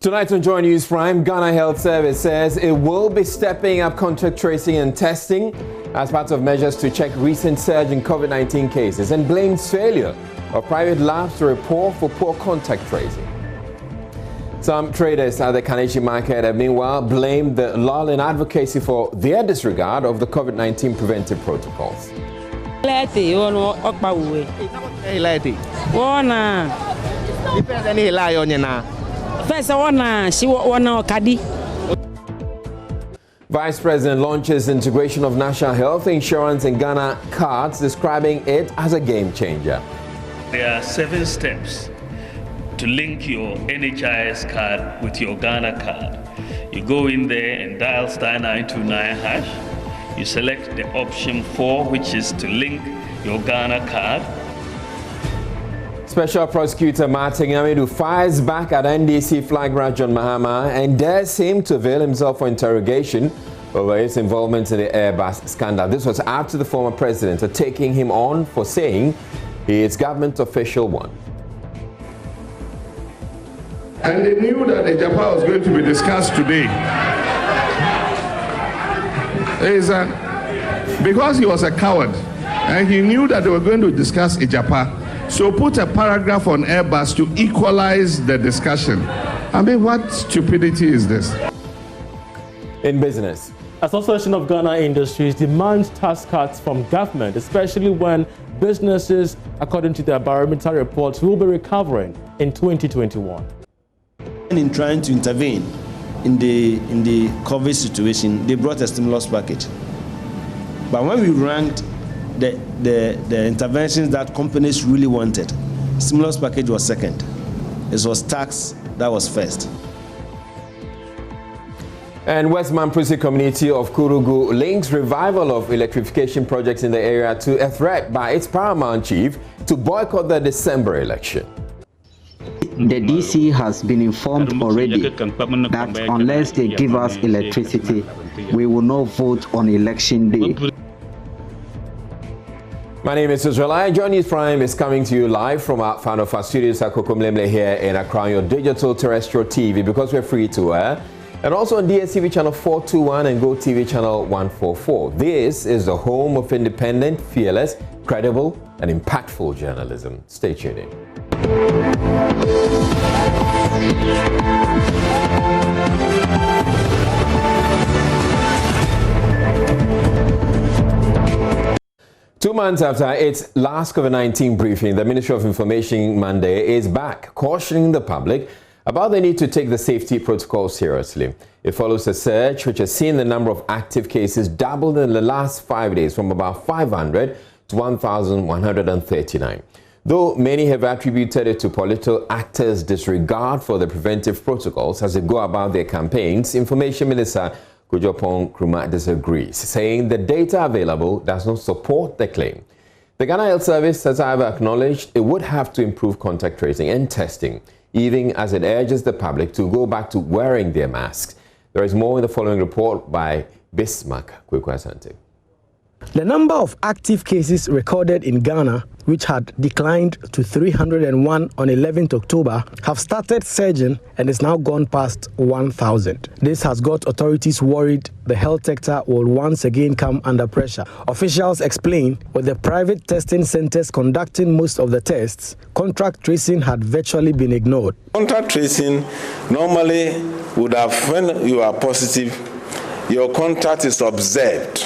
Tonight on Joynews Prime, Ghana Health Service says it will be stepping up contact tracing and testing as part of measures to check recent surge in COVID-19 cases and blames failure of private labs to report for poor contact tracing. Some traders at the Kaneshi market have meanwhile blamed the lull in advocacy for their disregard of the COVID-19 preventive protocols. Vice President launches integration of national health insurance in Ghana cards, describing it as a game changer. There are 7 steps to link your NHIS card with your Ghana card. You go in there and dial *929#. You select the option 4, which is to link your Ghana card. Special Prosecutor Martin Amidu fires back at NDC flag John Mahama and dares him to avail himself for interrogation over his involvement in the AIRBUS scandal. This was after the former president taking him on for saying he is government official one. And they knew that the Japan was going to be discussed today. Because he was a coward and he knew that they were going to discuss Japan. So put a paragraph on AIRBUS to equalize the discussion. I mean, what stupidity is this? In business, Association of Ghana Industries demands tax cuts from government, especially when businesses, according to their barometer reports, will be recovering in 2021. In trying to intervene in the COVID situation, they brought a stimulus package. But when we ranked the interventions that companies really wanted, stimulus package was second. It was tax that was first. And West Mamprisi community of Kurugu links revival of electrification projects in the area to a threat by its paramount chief to boycott the December election. The DC has been informed already that unless they give us electricity, we will not vote on election day. My name is Israel. Joynews Prime is coming to you live from our Fanofa studios at Kokomlemle here in Accra, your digital terrestrial TV, because we're free to air, and also on DSTV channel 421 and Go TV channel 144. This is the home of independent, fearless, credible, and impactful journalism. Stay tuned in. 2 months after its last COVID-19 briefing, the Ministry of Information Monday is back, cautioning the public about the need to take the safety protocol seriously. It follows a surge which has seen the number of active cases doubled in the last 5 days from about 500 to 1,139. Though many have attributed it to political actors' disregard for the preventive protocols as they go about their campaigns, Information Minister Kujopon Krumah disagrees, saying the data available does not support the claim. The Ghana Health Service has, however, acknowledged it would have to improve contact tracing and testing, even as it urges the public to go back to wearing their masks. There is more in the following report by Bismarck Kwekwasante. The number of active cases recorded in Ghana, which had declined to 301 on 11th October, have started surging and is now gone past 1,000. This has got authorities worried the health sector will once again come under pressure. Officials explain with the private testing centers conducting most of the tests, contact tracing had virtually been ignored. Contact tracing normally would have, when you are positive, your contact is observed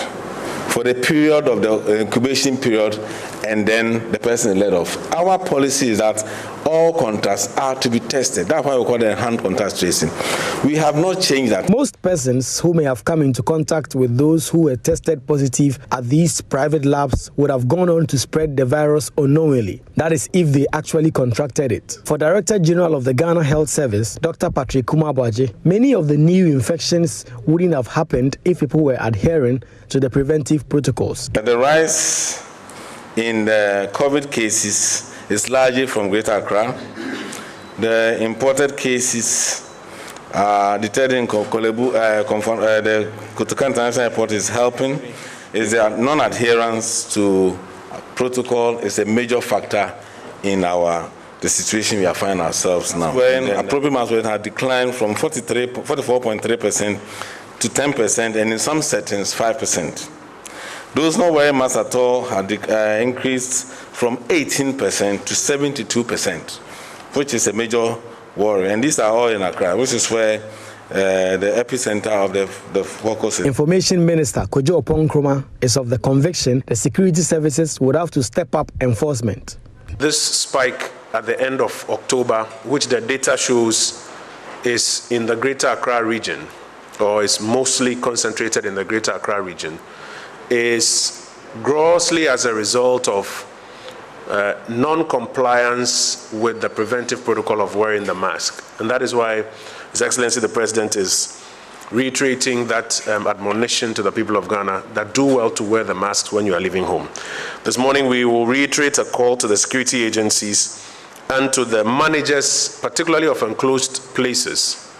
for the period of the incubation period, and then the person is let off. Our policy is that all contacts are to be tested. That's why we call it hand contact tracing. We have not changed that. Most persons who may have come into contact with those who were tested positive at these private labs would have gone on to spread the virus unknowingly. That is, if they actually contracted it. For Director General of the Ghana Health Service, Dr. Patrick Kumabwaje, many of the new infections wouldn't have happened if people were adhering to the preventive protocols. The rise in the COVID cases is largely from Greater Accra. The imported cases detected in Kolebu, the Kotoka International Airport is helping. Is their non-adherence to protocol is a major factor in our the situation we are finding ourselves now. When appropriate mask weight had declined from 44.3% to 10%, and in some settings 5%. Those not wearing masks at all had increased from 18% to 72%, which is a major worry. And these are all in Accra, which is where the epicenter of the focus is. Information Minister Kojo Oponkroma is of the conviction the security services would have to step up enforcement. This spike at the end of October, which the data shows is in the Greater Accra region, or is mostly concentrated in the Greater Accra region, is grossly as a result of non-compliance with the preventive protocol of wearing the mask. And that is why His Excellency the President is reiterating that admonition to the people of Ghana that do well to wear the masks when you are leaving home. This morning we will reiterate a call to the security agencies and to the managers, particularly of enclosed places,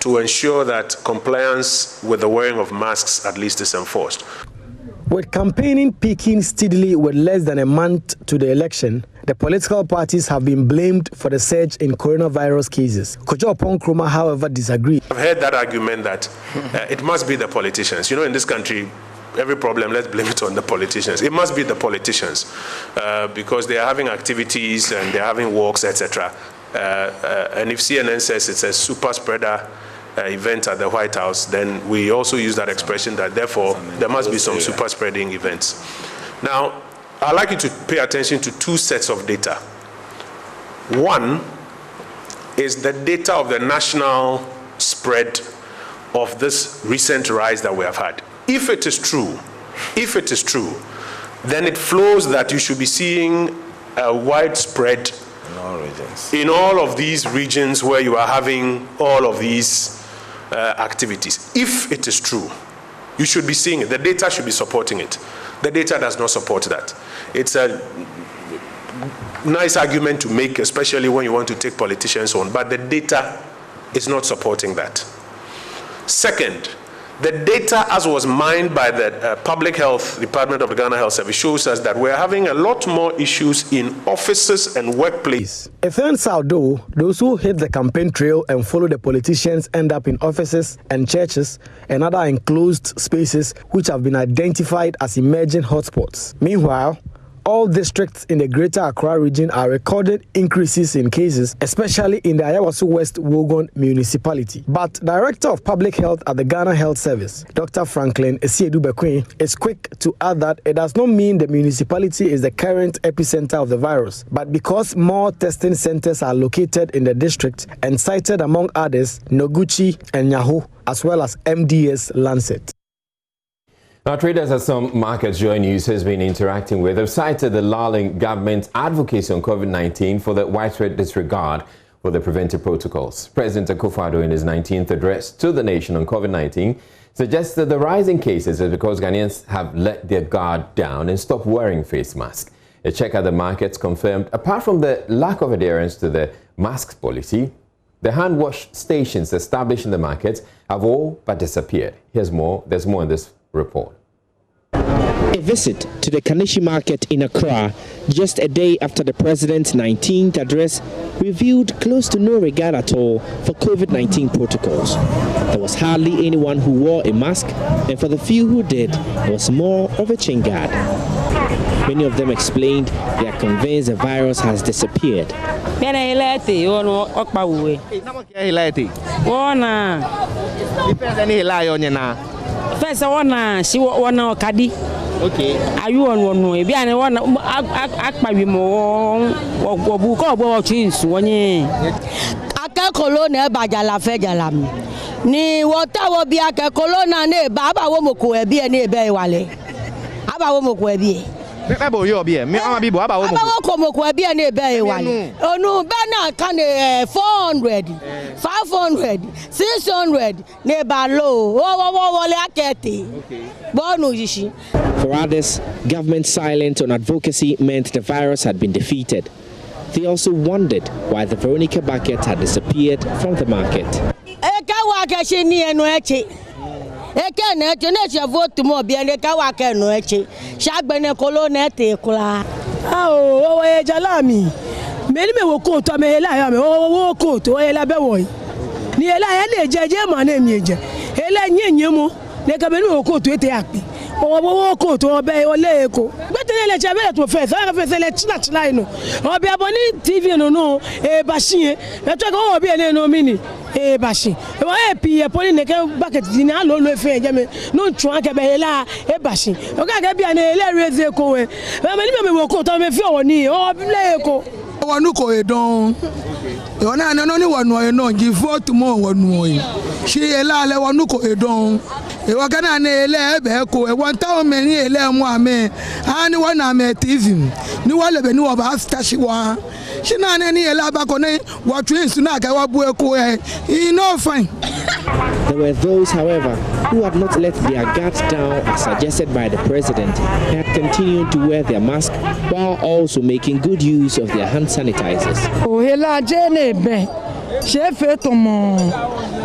to ensure that compliance with the wearing of masks at least is enforced. With campaigning peaking steadily with less than a month to the election, the political parties have been blamed for the surge in coronavirus cases. Kojo Oponkroma, however, disagreed. I've heard that argument that it must be the politicians. You know, in this country, every problem, let's blame it on the politicians. It must be the politicians because they are having activities and they are having walks, etc. And if CNN says it's a super spreader event at the White House, then we also use that expression that therefore there must be some super spreading events. Now, I'd like you to pay attention to two sets of data. One is the data of the national spread of this recent rise that we have had. If it is true, then it flows that you should be seeing a widespread in all of these regions where you are having all of these activities. If it is true, you should be seeing it. The data should be supporting it. The data does not support that. It's a nice argument to make, especially when you want to take politicians on, but the data is not supporting that. Second, the data as was mined by the Public Health Department of the Ghana Health Service shows us that we're having a lot more issues in offices and workplaces. It turns out, though, those who hit the campaign trail and follow the politicians end up in offices and churches and other enclosed spaces which have been identified as emerging hotspots. Meanwhile, all districts in the Greater Accra region are recorded increases in cases, especially in the Ayawaso West Wogon municipality. But Director of Public Health at the Ghana Health Service, Dr. Franklin Esiedu-Bekwin, is quick to add that it does not mean the municipality is the current epicenter of the virus, but because more testing centers are located in the district and cited among others Noguchi and Nyaho, as well as MDS Lancet. Now, traders at some markets Joynews has been interacting with have cited the lulling government's advocacy on COVID-19 for the widespread disregard for the preventive protocols. President Akufo-Addo, in his 19th address to the nation on COVID-19, suggests that the rising cases is because Ghanaians have let their guard down and stopped wearing face masks. A check at the markets confirmed, apart from the lack of adherence to the mask policy, the hand wash stations established in the markets have all but disappeared. There's more in this report. A visit to the Kanishi market in Accra just a day after the president's 19th address revealed close to no regard at all for COVID-19 protocols. There was hardly anyone who wore a mask, and for the few who did, there was more of a chin guard. Many of them explained they are convinced the virus has disappeared. First, she want Kadi. Okay. Are you on one way? Be an one act by more or book or change one year. Aka colonna bajala fejalam. Ni water will be aka colonna ne baba womoku be a neighbor wale. Aba womoku be. Bebo yo be me ama bibo aba womoku be a neighbor wale. Oh no, bana can 400, 500, 600 neighbor low. For others, government silence on advocacy meant the virus had been defeated. They also wondered why the Veronica bucket had disappeared from the market. me wo koto me hela ya me wo koto hela be wo ni hela ya le jeje ma na mieje hela nyenye mo le ka me wo koto ete akpi wo koto be ole eko gbete le che be to fe so ka fe le chila ino obi aboni TV no e bashin e to ko obi ele no mini e bashin e wa e pi e poli ne ke bucket ni alo lo fe je me no tun ke be hela e bashin o ka ke bi an ele reze ko we me wo koto me fi oni o le eko wonu ko edon e wona na no ni wonu e no ji vote mo wonu e shi ela le wonu ko edon e wa kana na ele ebe ko e won ta o me ni ele mu ame ani wona me TV ni wale be ni wo ba stashi wa shi na na ni ele ba ko ni wo twins na ga wa bu eko e no fine. There were those, however, who had not let their guards down as suggested by the president and had continued to wear their mask while also making good use of their hand sanitizers. Oh, hela jene be. Shefe tomo.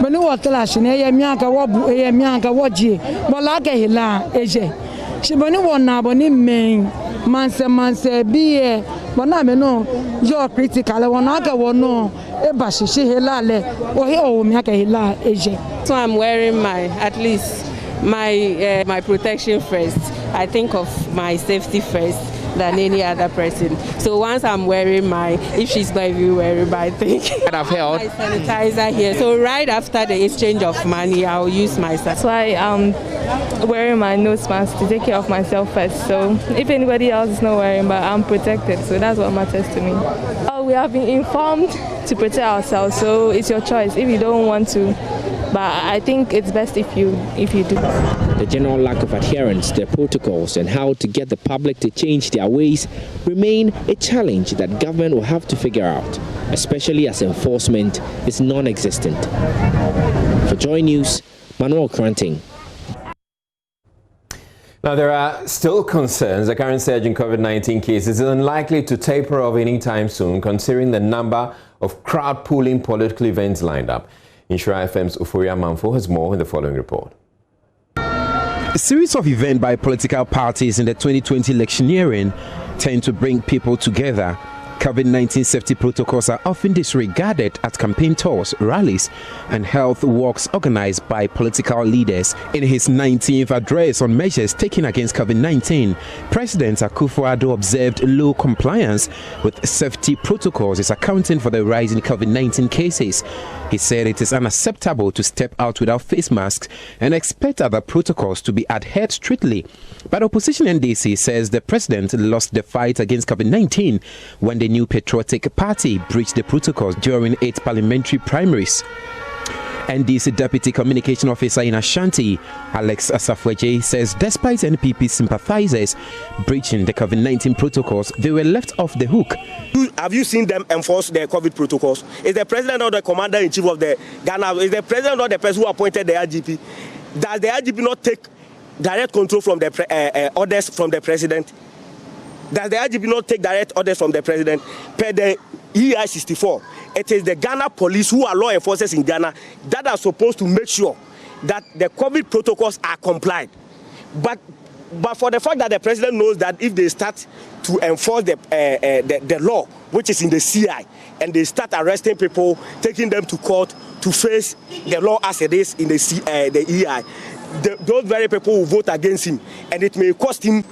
Bani watala shine ye mianka wabu ye mianka waji. Bola ke hela eje. She bani wona bani men manse biye. Bona me no yo critical wona ka wono e ba shi hela le o he o mi ka hela eje. So I'm wearing at least my protection first. I think of my safety first than any other person. So once I'm wearing if she's not even wearing I think I've held my sanitizer here. So right after the exchange of money, I'll use my sanitizer. That's why I'm wearing my nose mask to take care of myself first. So if anybody else is not wearing, but I'm protected. So that's what matters to me. Oh, we have been informed to protect ourselves. So it's your choice if you don't want to. But I think it's best if you do. The general lack of adherence to the protocols and how to get the public to change their ways remain a challenge that government will have to figure out, especially as enforcement is non-existent. For Joynews, Manuel Kranting. Now, there are still concerns the current surge in COVID-19 cases is unlikely to taper off anytime soon, considering the number of crowd-pooling political events lined up. Insura FM's Uforia Manfo has more in the following report. A series of events by political parties in the 2020 electioneering tend to bring people together. COVID-19 safety protocols are often disregarded at campaign tours, rallies, and health walks organized by political leaders. In his 19th address on measures taken against COVID-19, President Akufo-Addo observed low compliance with safety protocols is accounting for the rise in COVID-19 cases. He said it is unacceptable to step out without face masks and expect other protocols to be adhered strictly. But opposition NDC says the president lost the fight against COVID-19 when the New Patriotic Party breached the protocols during its parliamentary primaries. NDC Deputy Communication Officer in Ashanti, Alex Asafweje, says despite NPP sympathizers breaching the COVID-19 protocols, they were left off the hook. Have you seen them enforce the COVID protocols? Is the president or the commander-in-chief of the Ghana, is the president or the person who appointed the IGP? Does the IGP not take direct control from the orders from the president? Does the IGP not take direct orders from the president? Per the EI 64, it is the Ghana police who are law enforcers in Ghana that are supposed to make sure that the COVID protocols are complied. But for the fact that the president knows that if they start to enforce the law, which is in the CI, and they start arresting people, taking them to court to face the law as it is in the EI, those very people will vote against him, and it may cost him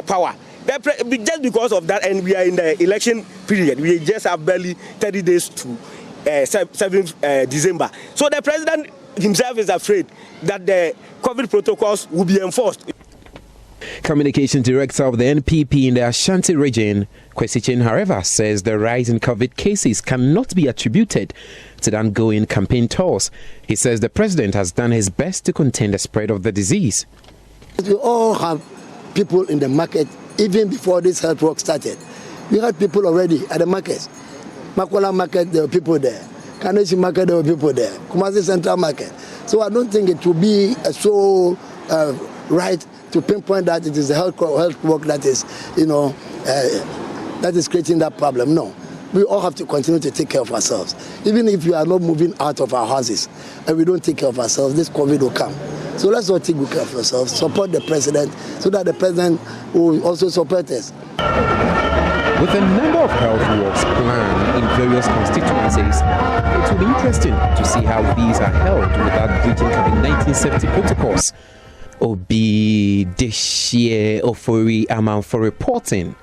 power. Just because of that, and we are in the election period, we just have barely 30 days to 7th December. So the president himself is afraid that the COVID protocols will be enforced. Communication Director of the NPP in the Ashanti region, Kwesi, however, says the rise in COVID cases cannot be attributed to the ongoing campaign tours. He says the president has done his best to contain the spread of the disease. We all have people in the market. Even before this health work started, we had people already at the markets. Makola market, there were people there. Kaneshi market, there were people there. Kumasi Central market. So I don't think it will be so right to pinpoint that it is the health work that is, that is creating that problem. No, we all have to continue to take care of ourselves. Even if we are not moving out of our houses and we don't take care of ourselves, this COVID will come. So let's all take good care of ourselves, support the president, so that the president will also support us. With a number of health walks planned in various constituencies, it will be interesting to see how these are held without breaching COVID-19 safety protocols. Obi Deshie Ofori Aman for reporting.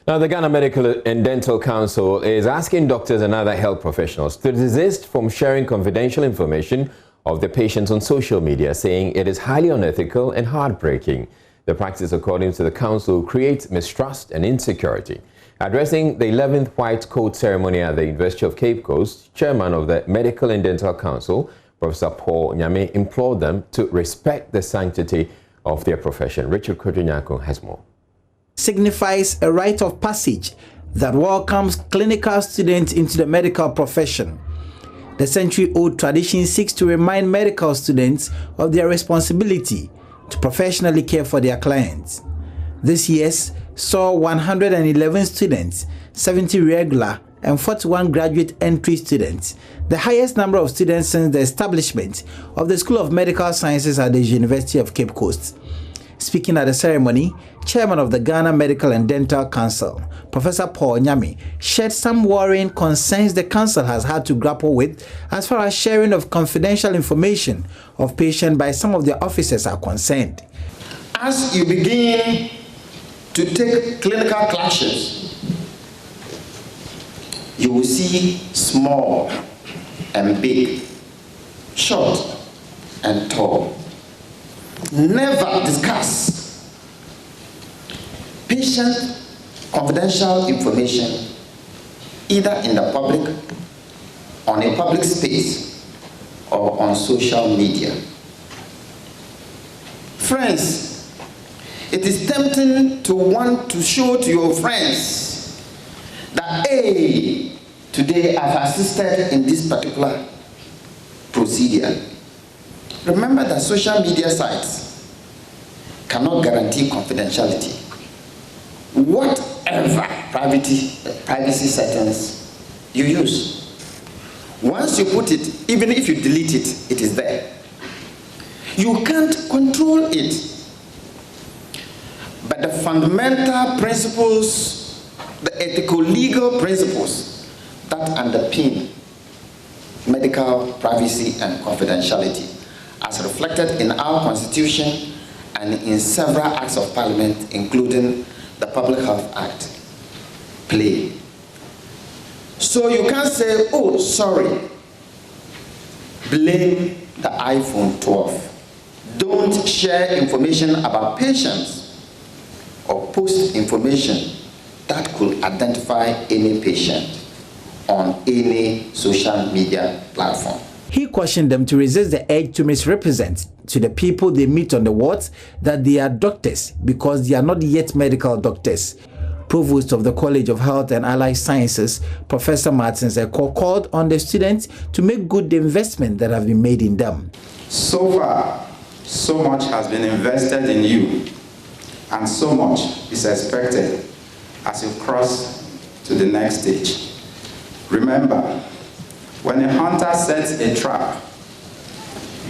Now, the Ghana Medical and Dental Council is asking doctors and other health professionals to desist from sharing confidential information of the patients on social media, saying it is highly unethical and heartbreaking. The practice, according to the council, creates mistrust and insecurity. Addressing the 11th White Coat ceremony at the University of Cape Coast, chairman of the Medical and Dental Council, Professor Paul Nyame, implored them to respect the sanctity of their profession. Richard Kotunyako has more. Signifies a rite of passage that welcomes clinical students into the medical profession. The century-old tradition seeks to remind medical students of their responsibility to professionally care for their clients. This year saw 111 students, 70 regular and 41 graduate entry students, the highest number of students since the establishment of the School of Medical Sciences at the University of Cape Coast. Speaking at the ceremony, chairman of the Ghana Medical and Dental Council, Professor Paul Nyame, shared some worrying concerns the council has had to grapple with as far as sharing of confidential information of patients by some of their officers are concerned. As you begin to take clinical classes, you will see small and big, short and tall. Never discuss patient confidential information either in the public, on a public space, or on social media. Friends, it is tempting to want to show to your friends that, hey, today I've assisted in this particular procedure. Remember that social media sites cannot guarantee confidentiality. Whatever privacy settings you use, once you put it, even if you delete it, it is there. You can't control it. But the fundamental principles, the ethical legal principles that underpin medical privacy and confidentiality, as reflected in our Constitution and in several acts of Parliament, including the Public Health Act, play. So you can't say, oh, sorry, blame the iPhone 12. Don't share information about patients or post information that could identify any patient on any social media platform. He cautioned them to resist the urge to misrepresent to the people they meet on the wards that they are doctors because they are not yet medical doctors. Provost of the College of Health and Allied Sciences, Professor Martin Zeko, called on the students to make good the investment that have been made in them. So far, so much has been invested in you, and so much is expected as you cross to the next stage. Remember, when a hunter sets a trap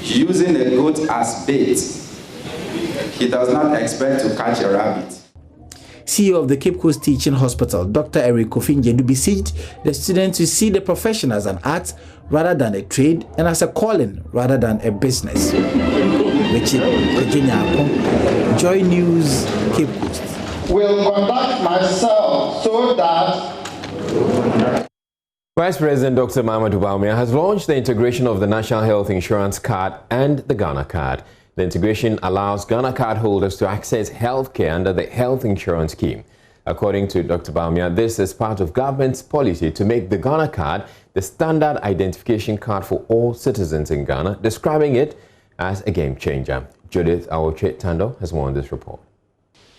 using a goat as bait, he does not expect to catch a rabbit. CEO of the Cape Coast Teaching Hospital, Dr. Eric Kofinjedu, beseeched the students to see the profession as an art rather than a trade and as a calling rather than a business. Richard Kotunyako, Joynews, Cape Coast. Will conduct myself so that Vice President Dr. Mahamudu Bawumia has launched the integration of the National Health Insurance Card and the Ghana Card. The integration allows Ghana card holders to access health care under the health insurance scheme. According to Dr. Bawumia, this is part of government's policy to make the Ghana Card the standard identification card for all citizens in Ghana, describing it as a game changer. Judith Awoche-Tando has more on this report.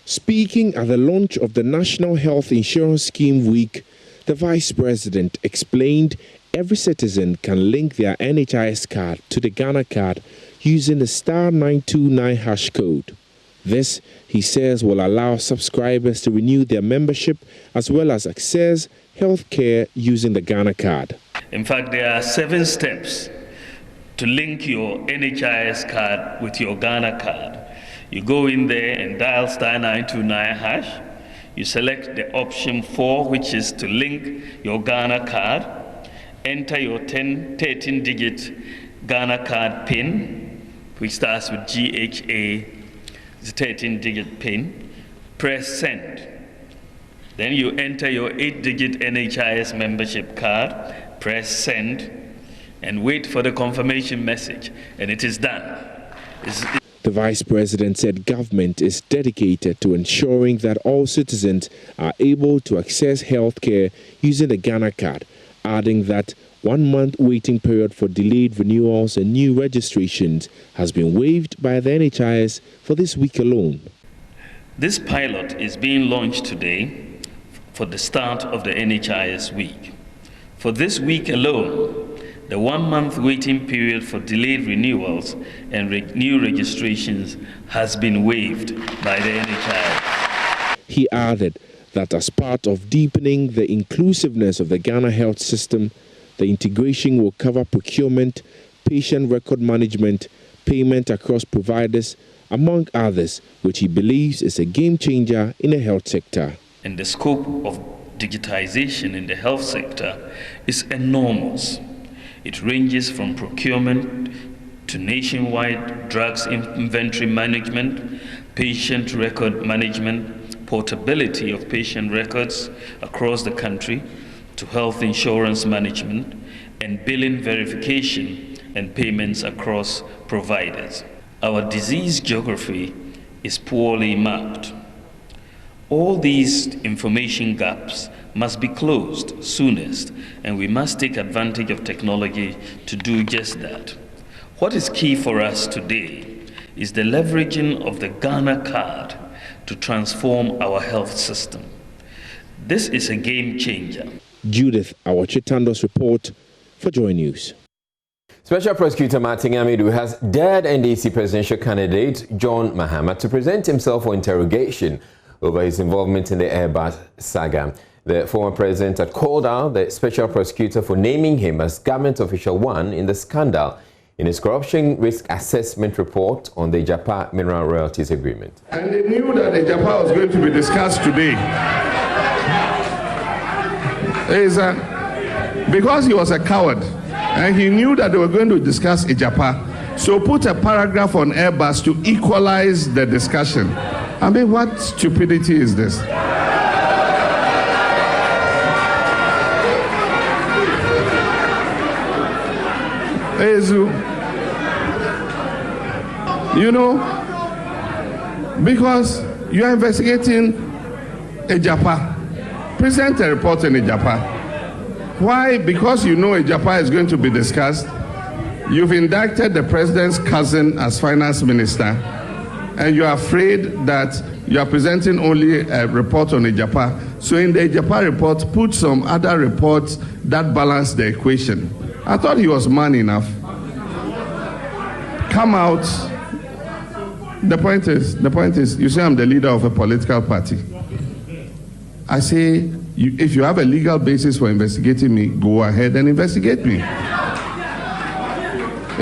Speaking at the launch of the National Health Insurance Scheme Week, the Vice President explained every citizen can link their NHIS card to the Ghana card using the *929 hash code. This, he says, will allow subscribers to renew their membership as well as access health care using the Ghana card. In fact, there are 7 steps to link your NHIS card with your Ghana card. You go in there and dial *929#. You select the option 4, which is to link your Ghana card. Enter your 13-digit Ghana card PIN, which starts with GHA, it's a 13-digit PIN. Press send. Then you enter your 8-digit NHIS membership card, press send, and wait for the confirmation message, and it is done. The Vice President said government is dedicated to ensuring that all citizens are able to access health care using the Ghana card, adding that 1-month waiting period for delayed renewals and new registrations has been waived by the NHIS for this week alone. This pilot is being launched today for the start of the NHIS week. For this week alone, the 1-month waiting period for delayed renewals and new registrations has been waived by the NHIS. He added that as part of deepening the inclusiveness of the Ghana health system, the integration will cover procurement, patient record management, payment across providers, among others, which he believes is a game changer in the health sector. And the scope of digitization in the health sector is enormous. It ranges from procurement to nationwide drugs inventory management, patient record management, portability of patient records across the country, to health insurance management, and billing verification and payments across providers. Our disease geography is poorly mapped. All these information gaps must be closed soonest, and we must take advantage of technology to do just that. What is key for us today is the leveraging of the Ghana card to transform our health system. This is a game changer. Judith Awachitando's report for Joynews. Special Prosecutor Martin Amidu has dared NDC presidential candidate John Mahama to present himself for interrogation over his involvement in the AIRBUS saga. The former president had called out the special prosecutor for naming him as government official 1 in the scandal in his corruption risk assessment report on the Japa mineral royalties agreement. And they knew that the Japa was going to be discussed today. Because he was a coward and he knew that they were going to discuss Japa, so put a paragraph on AIRBUS to equalize the discussion. I mean, what stupidity is this? You know, because you are investigating Japa, present a report in Japa. Why? Because you know Japa is going to be discussed. You've indicted the president's cousin as finance minister, and you are afraid that you are presenting only a report on Japa. So in the Japa report, put some other reports that balance the equation. I thought he was man enough. Come out. The point is, you say I'm the leader of a political party. I say, if you have a legal basis for investigating me, go ahead and investigate me.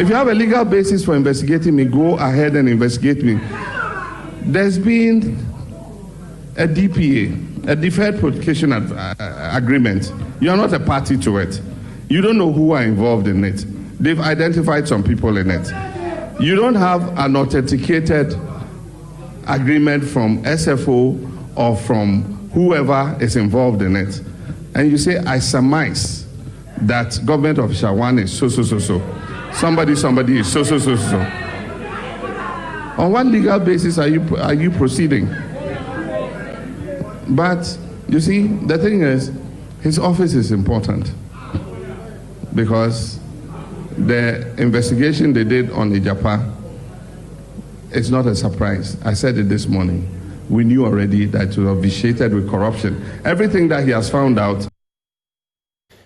If you have a legal basis for investigating me, go ahead and investigate me. There's been a DPA, a deferred protection agreement. You're not a party to it. You don't know who are involved in it. They've identified some people in it. You don't have an authenticated agreement from SFO or from whoever is involved in it. And you say, I surmise that government official 1 is so. Somebody is so. On what legal basis are you proceeding? But you see, the thing is, his office is important because the investigation they did on Japa is not a surprise. I said it this morning. We knew already that it was vitiated with corruption. Everything that he has found out.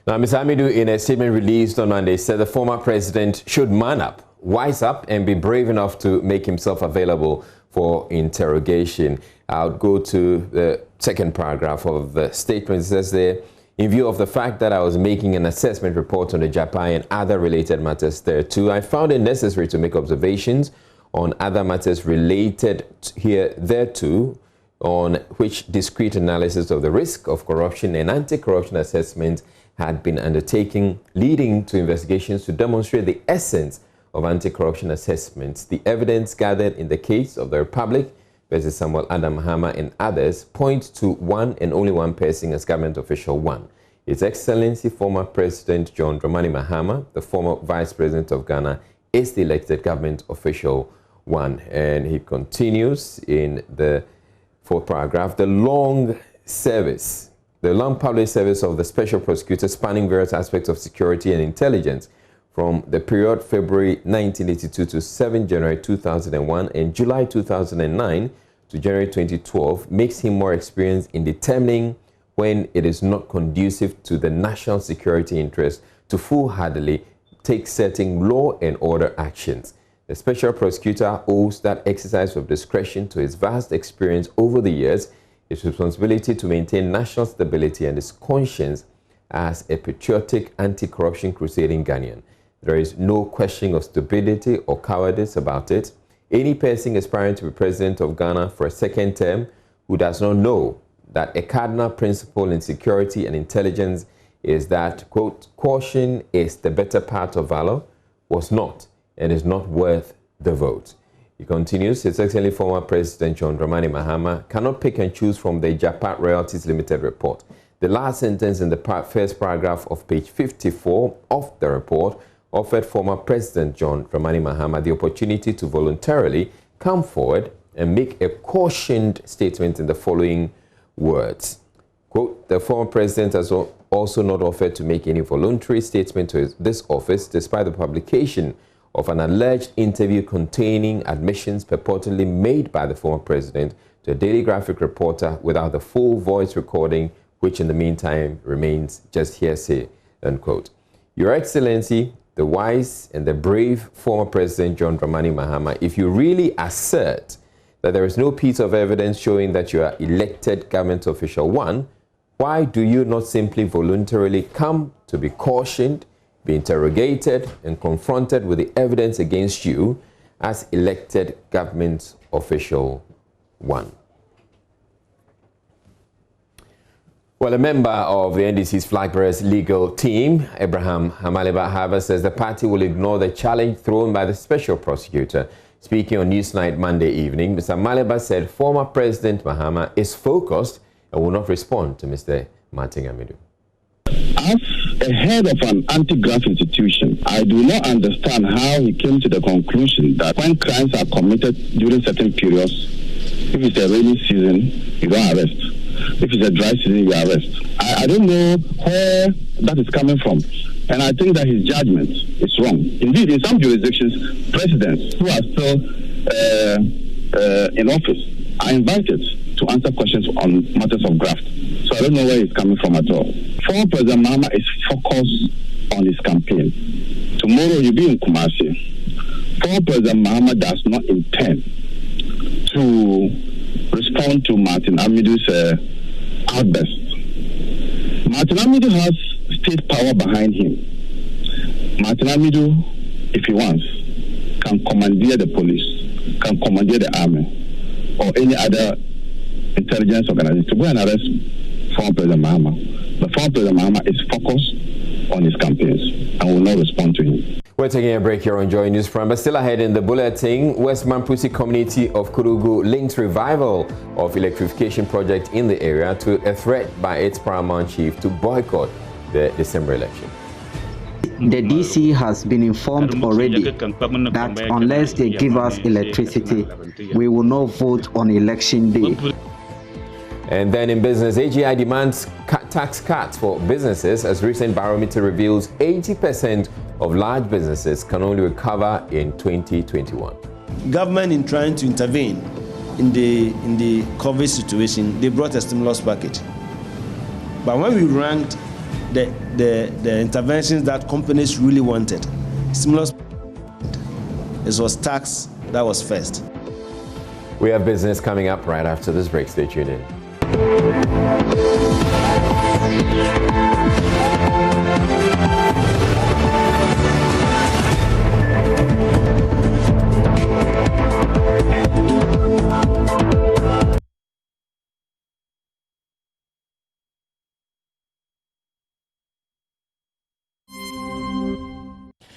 Now, Ms. Amidu, in a statement released on Monday, said the former president should man up, wise up, and be brave enough to make himself available for interrogation. I'll go to the second paragraph of the statement. It says there, In view of the fact that I was making an assessment report on the Japan and other related matters there too, I found it necessary to make observations on other matters related thereto, on which discrete analysis of the risk of corruption and anti-corruption assessment had been undertaken, leading to investigations to demonstrate the essence of anti-corruption assessments. The evidence gathered in the case of the Republic versus Samuel Adam Mahama and others point to one and only one person as government official one. His Excellency former President John Dramani Mahama, the former Vice President of Ghana, is the elected government official one. And he continues in the fourth paragraph, the long public service of the Special Prosecutor spanning various aspects of security and intelligence from the period February 1982 to 7 January 2001 and July 2009 to January 2012 makes him more experienced in determining when it is not conducive to the national security interest to foolhardily take certain law and order actions. The Special Prosecutor owes that exercise of discretion to his vast experience over the years, his responsibility to maintain national stability, and his conscience as a patriotic anti-corruption crusading Ghanaian. There is no question of stupidity or cowardice about it. Any person aspiring to be president of Ghana for a second term who does not know that a cardinal principle in security and intelligence is that, quote, caution is the better part of valor, was not and is not worth the vote. He continues, His Excellency former President John Dramani Mahama cannot pick and choose from the Japan Royalties Limited report. The last sentence in the first paragraph of page 54 of the report offered former President John Dramani Mahama the opportunity to voluntarily come forward and make a cautioned statement in the following words. Quote, the former president has also not offered to make any voluntary statement to this office despite the publication of an alleged interview containing admissions purportedly made by the former president to a Daily Graphic reporter without the full voice recording, which in the meantime remains just hearsay, unquote. Your Excellency, the wise and the brave former President John Dramani Mahama, if you really assert that there is no piece of evidence showing that you are elected government official one, why do you not simply voluntarily come to be cautioned, be interrogated, and confronted with the evidence against you as elected government official one? Well, a member of the NDC's flag bearers legal team, Abraham Hamaliba, however, says the party will ignore the challenge thrown by the special prosecutor. Speaking on Newsnight Monday evening, Mr. Hamaliba said former President Mahama is focused and will not respond to Mr. Martin Amidu. As a head of an anti-graft institution, I do not understand how he came to the conclusion that when crimes are committed during certain periods, if it's a rainy season, you don't arrest. If it's a dry season, you arrest. I don't know where that is coming from. And I think that his judgment is wrong. Indeed, in some jurisdictions, presidents who are still in office are invited to answer questions on matters of graft. So I don't know where he's coming from at all. Former President Mahama is focused on his campaign. Tomorrow he'll be in Kumasi. Former President Mahama does not intend to respond to Martin Amidu's outburst. Martin Amidu has state power behind him. Martin Amidu, if he wants, can commandeer the police, can commandeer the army, or any other intelligence organization to go and arrest former President Mahama. But former President Mahama is focused on his campaigns and will not respond to him. We're taking a break here on Joynews from, but still ahead in the bulletin, West Mampusi community of Kurugu links revival of electrification project in the area to a threat by its paramount chief to boycott the December election. The DC has been informed already that unless they give us electricity, we will not vote on election day. And then in business, AGI demands tax cuts for businesses as recent barometer reveals 80% of large businesses can only recover in 2021. Government, in trying to intervene in the COVID situation, they brought a stimulus package. But when we ranked the interventions that companies really wanted, stimulus, it was tax that was first. We have business coming up right after this break. Stay tuned in.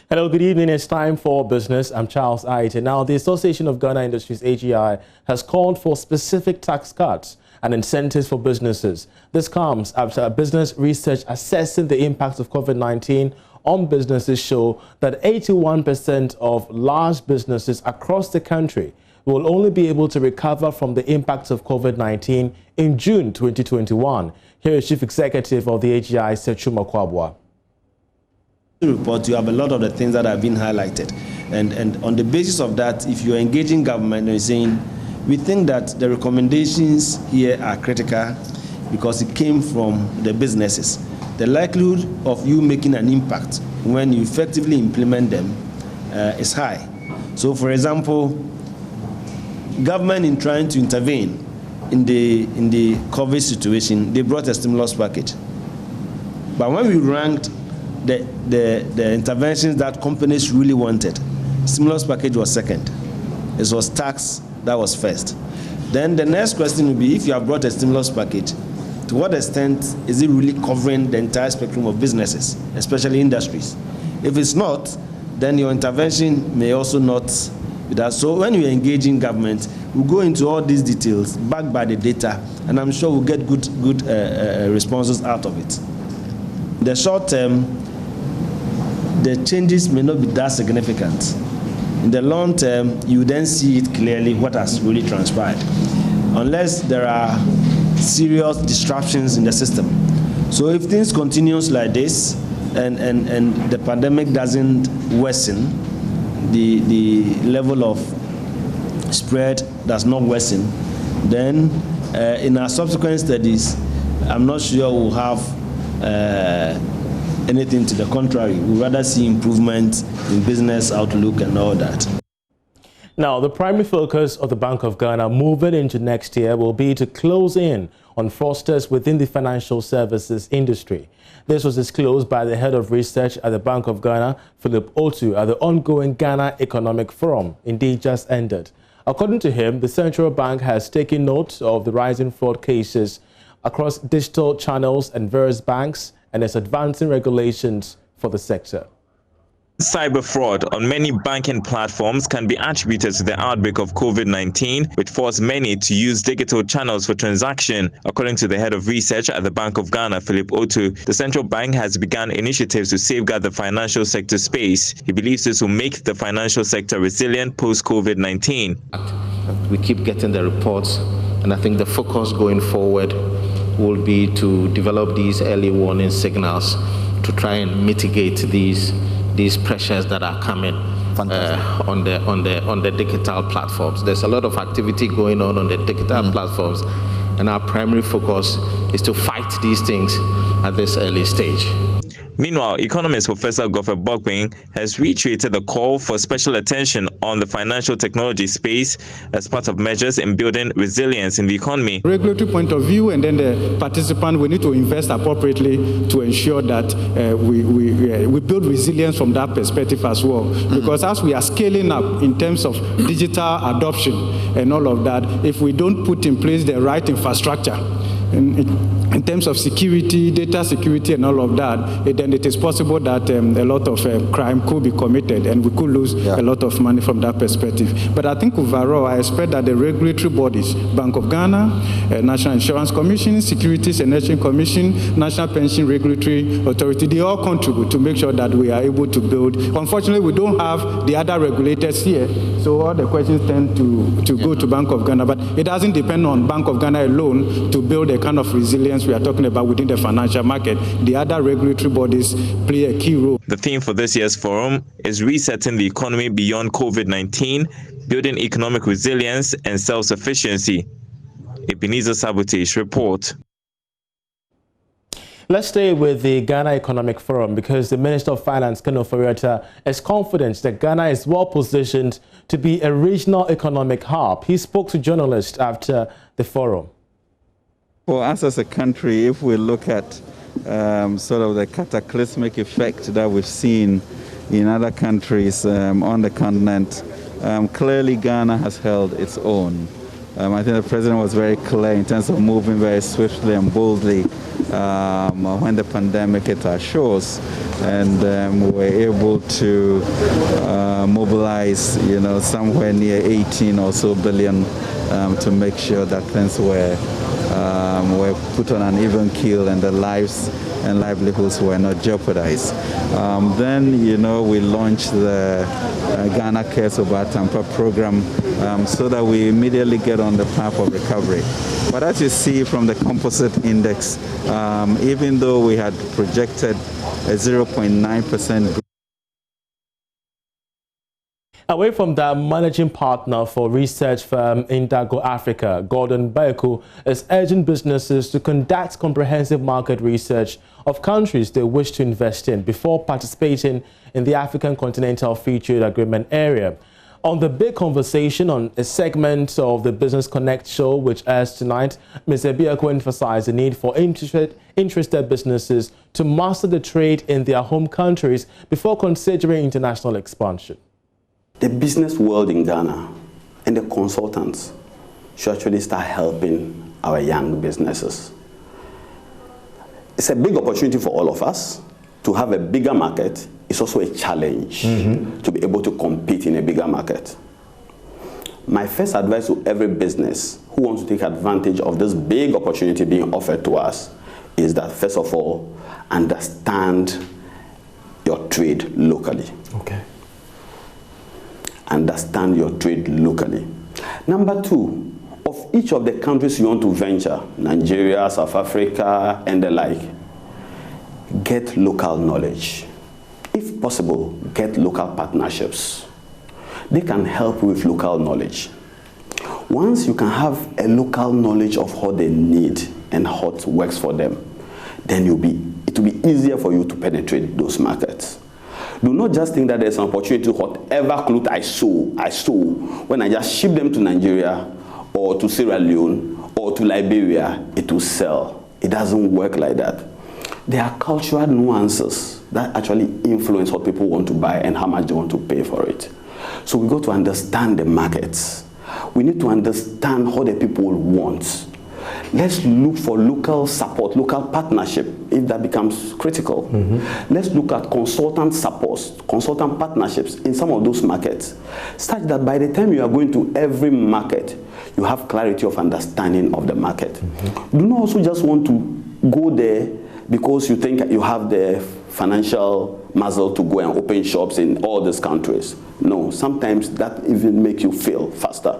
Hello, good evening. It's time for business. I'm Charles Aite. Now, the Association of Ghana Industries, AGI, has called for specific tax cuts and incentives for businesses. This comes after business research assessing the impact of COVID-19 on businesses show that 81% of large businesses across the country will only be able to recover from the impacts of COVID-19 in June 2021. Here is Chief Executive of the AGI, Sechuma Kwabwa. Report, you have a lot of the things that have been highlighted. And on the basis of that, if you're engaging government and you're saying, we think that the recommendations here are critical because it came from the businesses. The likelihood of you making an impact when you effectively implement them is high. So, for example, government in trying to intervene in the COVID situation, they brought a stimulus package. But when we ranked the interventions that companies really wanted, stimulus package was second. It was tax that was first. Then the next question would be, if you have brought a stimulus package, to what extent is it really covering the entire spectrum of businesses, especially industries? If it's not, then your intervention may also not be that. So when you engage in government, we'll go into all these details, backed by the data, and I'm sure we'll get good responses out of it. In the short term, the changes may not be that significant. In the long term, you then see it clearly what has really transpired, unless there are serious disruptions in the system. So if things continues like this and the pandemic doesn't worsen, the level of spread does not worsen, then in our subsequent studies, I'm not sure we'll have anything to the contrary. We'd rather see improvement in business outlook and all that. Now, the primary focus of the Bank of Ghana moving into next year will be to close in on fraudsters within the financial services industry. This was disclosed by the head of research at the Bank of Ghana, Philip Otu, at the ongoing Ghana Economic Forum, indeed just ended. According to him, the central bank has taken note of the rising fraud cases across digital channels and various banks, and is advancing regulations for the sector. Cyber fraud on many banking platforms can be attributed to the outbreak of COVID-19, which forced many to use digital channels for transaction. According to the head of research at the Bank of Ghana, Philip Otu, the central bank has begun initiatives to safeguard the financial sector space. He believes this will make the financial sector resilient post-COVID-19. We keep getting the reports, and I think the focus going forward will be to develop these early warning signals to try and mitigate these pressures that are coming on the digital platforms. There's a lot of activity going on the digital platforms, and our primary focus is to fight these things at this early stage. Meanwhile, economist Professor Godfrey Bokping has reiterated the call for special attention on the financial technology space as part of measures in building resilience in the economy. Regulatory point of view, and then the participant, we need to invest appropriately to ensure that we build resilience from that perspective as well. Because as we are scaling up in terms of digital adoption and all of that, if we don't put in place the right infrastructure, in terms of security, data security and all of that, then it is possible that a lot of crime could be committed and we could lose a lot of money from that perspective. But I think overall, I expect that the regulatory bodies, Bank of Ghana, National Insurance Commission, Securities and Exchange Commission, National Pension Regulatory Authority, they all contribute to make sure that we are able to build. Unfortunately, we don't have the other regulators here, so all the questions tend to go to Bank of Ghana, but it doesn't depend on Bank of Ghana alone to build a kind of resilience we are talking about within the financial market. The other regulatory bodies play a key role. The theme for this year's forum is resetting the economy beyond COVID-19, building economic resilience and self-sufficiency. Ebenezer Sabotage report. Let's stay with the Ghana Economic Forum because the Minister of Finance, Ken Ofori-Atta, is confident that Ghana is well positioned to be a regional economic hub. He spoke to journalists after the forum. For us as a country, if we look at sort of the cataclysmic effect that we've seen in other countries on the continent, clearly Ghana has held its own. I think the president was very clear in terms of moving very swiftly and boldly when the pandemic hit our shores, and we were able to mobilize, somewhere near 18 or so billion to make sure that things were put on an even keel and the lives and livelihoods were not jeopardized. Then, we launched the Ghana Cares Over Tampa program so that we immediately get on the path of recovery. But as you see from the composite index, even though we had projected a 0.9% growth. Away from that, managing partner for research firm Indago Africa, Gordon Bayoku, is urging businesses to conduct comprehensive market research of countries they wish to invest in before participating in the African Continental Free Trade Agreement area. On the big conversation on a segment of the Business Connect show, which airs tonight, Mr. Bayoku emphasized the need for interested businesses to master the trade in their home countries before considering international expansion. The business world in Ghana and the consultants should actually start helping our young businesses. It's a big opportunity for all of us to have a bigger market. It's also a challenge to be able to compete in a bigger market. My first advice to every business who wants to take advantage of this big opportunity being offered to us is that, first of all, understand your trade locally. Okay. Understand your trade locally. Number two, of each of the countries you want to venture, Nigeria, South Africa, and the like, get local knowledge. If possible, get local partnerships. They can help you with local knowledge. Once you can have a local knowledge of what they need and what works for them, then it will be easier for you to penetrate those markets. Do not just think that there's an opportunity, whatever cloth I sew, when I just ship them to Nigeria or to Sierra Leone or to Liberia, it will sell. It doesn't work like that. There are cultural nuances that actually influence what people want to buy and how much they want to pay for it. So we got to understand the markets. We need to understand how the people want. Let's look for local support, local partnership, if that becomes critical. Let's look at consultant supports, consultant partnerships in some of those markets, such that by the time you are going to every market, you have clarity of understanding of the market. Do not also just want to go there because you think you have the financial muscle to go and open shops in all these countries. No, sometimes that even makes you fail faster.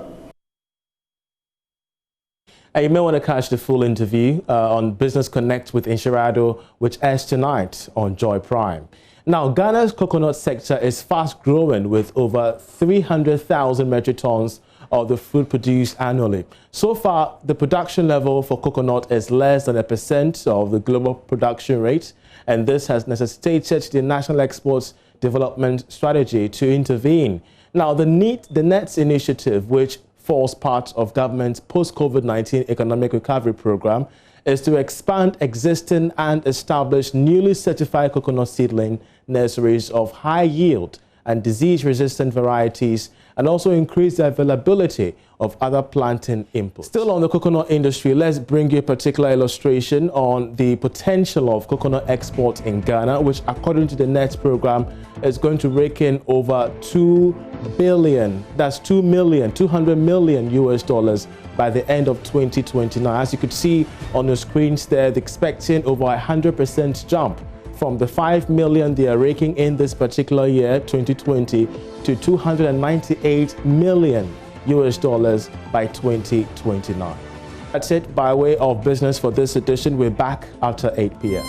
You may want to catch the full interview on Business Connect with Inshirado, which airs tonight on Joy Prime. Now, Ghana's coconut sector is fast growing with over 300,000 metric tons of the fruit produced annually. So far, the production level for coconut is less than 1% of the global production rate, and this has necessitated the National Exports Development Strategy to intervene. Now, the NETS initiative, which forms part of government's post-COVID-19 economic recovery program, is to expand existing and establish newly certified coconut seedling nurseries of high yield and disease-resistant varieties, and also increase the availability of other planting inputs. Still on the coconut industry, let's bring you a particular illustration on the potential of coconut export in Ghana, which according to the NETS program is going to rake in over $2 billion, that's $200 million US by the end of 2029. As you could see on the screens there, they're expecting over 100% jump from the 5 million they are raking in this particular year, 2020, to $298 million US by 2029. That's it by way of business for this edition. We're back after 8 p.m.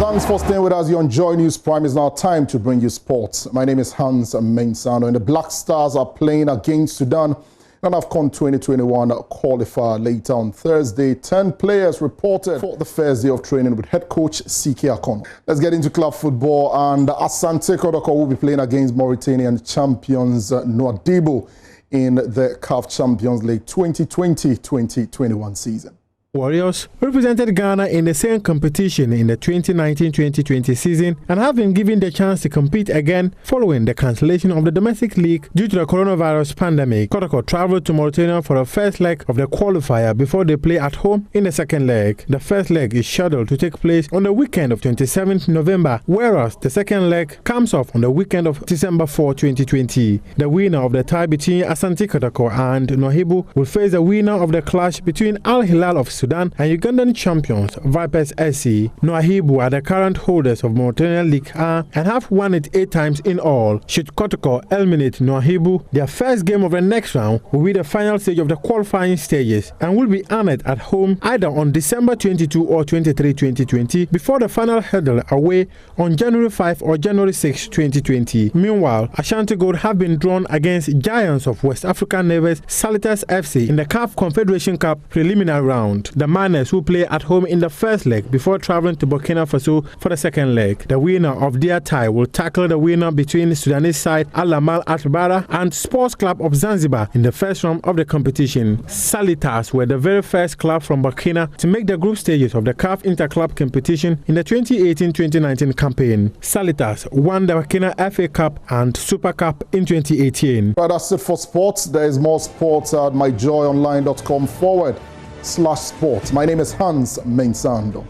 Thanks for staying with us here on Joy News Prime. It's now time to bring you sports. My name is Hans Mensano, and the Black Stars are playing against Sudan in AFCON 2021 qualifier later on Thursday. 10 players reported for the first day of training with head coach CK Akono. Let's get into club football, and Asante Kodoko will be playing against Mauritanian champions Nouadhibou in the CAF Champions League 2020-2021 season. Warriors represented Ghana in the same competition in the 2019-2020 season and have been given the chance to compete again following the cancellation of the domestic league due to the coronavirus pandemic. Kotoko traveled to Mauritania for the first leg of the qualifier before they play at home in the second leg. The first leg is scheduled to take place on the weekend of 27th November, whereas the second leg comes off on the weekend of December 4, 2020. The winner of the tie between Asante Kotoko and Nohibu will face the winner of the clash between Al Hilal of Sudan and Ugandan champions Vipers SC. Nohibu are the current holders of Mauritania League A and have won it 8 times in all. Should Kotoko eliminate Nohibu, their first game of the next round will be the final stage of the qualifying stages and will be honored at home either on December 22 or 23, 2020 before the final hurdle away on January 5 or January 6, 2020. Meanwhile, Ashanti Gold have been drawn against giants of West African neighbors Salitas FC in the CAF Confederation Cup preliminary round. The Miners will play at home in the first leg before traveling to Burkina Faso for the second leg. The winner of their tie will tackle the winner between Sudanese side Al Amal Atbara and Sports Club of Zanzibar in the first round of the competition. Salitas were the very first club from Burkina to make the group stages of the CAF Interclub competition in the 2018-2019 campaign. Salitas won the Burkina FA Cup and Super Cup in 2018. Right, that's it for sports. There is more sports at myjoyonline.com/sports. My name is Hans Mensando.